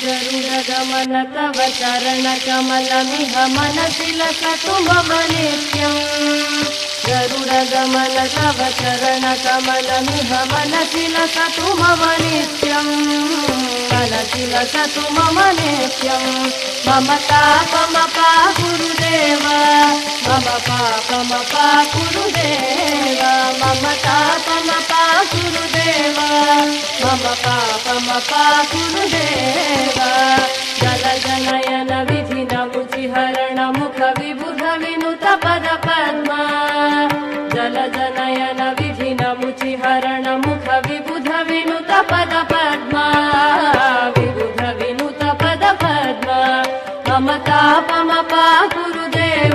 गरुडगमन तव चरणकमलमिह मनसि लसतु मम नित्यम् गरुडगमन तव चरणकमलमिह मनसि लसतु मम नित्यम् मनसि लसतु मम नित्यम् मम तापमपा गुरुदेव मम पापमपा गुरुदेव मम तापमपा गुरुदेव मम पापमपा गुरुदेव जलजनयन विधिनमुचिहरण मुख विबुध विनुत पद पद्मा जलजनयन विधिनमुचिहरण मुख विबुध विनुत पद पद्मा विबुध विनुत पद पद्मा मम तापमपा गुरुदेव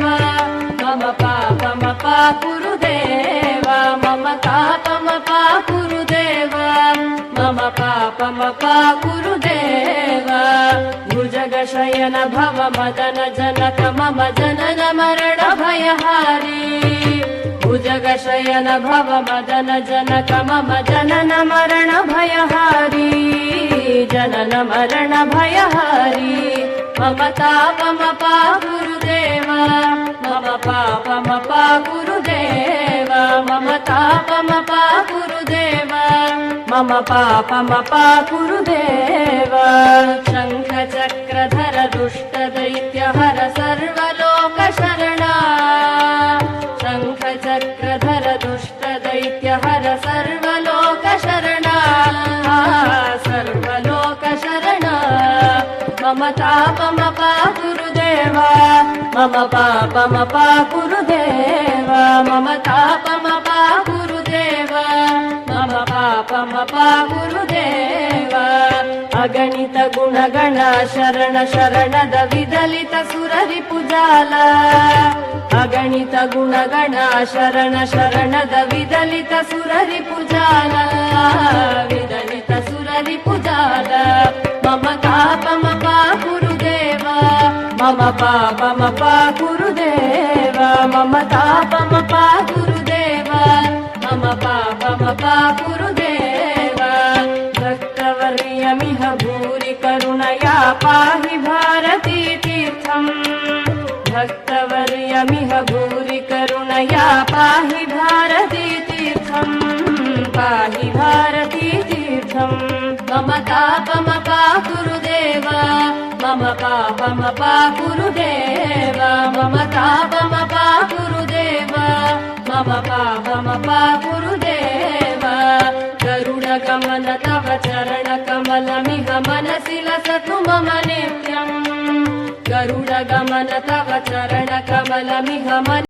मम पापमपा गुरुदेव मम तापमपा गुरुदेव मम पापमपा गुरुदेव भुजगशयन भव मदन जनक मम जनन मरण भयहारी भुजगशयन भव मदन जनक मम जनन मरण भयहारी जनन मरण भयहारी मम तापमपा गुरुदेव मम पापमपा गुरुदेव मम तापमपा गुरुदेव मम पापमपा गुरुदेव शङ्ख चक्रधर दुष्ट दैत्यहर सर्वलोकशरणा शङ्ख चक्रधर दुष्ट दैत्यहर सर्वलोकशरणा सर्वलोकशरणा मम तापमपा गुरुदेव मम पापमपा गुरुदेव मम तापमपा गुरुदेव मम पापमपा गुरुदेव अगणित गुणगण शरण शरणद विदलित सुररिपुजाल अगणित गुणगण शरण शरणद विदलित सुररिपुजाल विदलित सुररिपुजाल मम तापमपा गुरुदेव मम पापमपा गुरुदेव मम तापमपा गुरुदेव मम पापमपा गुरुदेव भक्तवर्यमिह भूरि करुणया पाहि भारती तीर्थम् भक्तवर्यमिह भूरि करुणया पाहि भारती तीर्थम् पाहि भारती तीर्थम् मम तापमपा गुरुदेव मम पापमपा गुरुदेव मम तापमपा गुरुदेव मम पापमपा गुरुदेव गरुडगमन तव चरणकमलमिह मनसि लसतु मम नित्यम् गरुडगमन तव चरणकमलमिह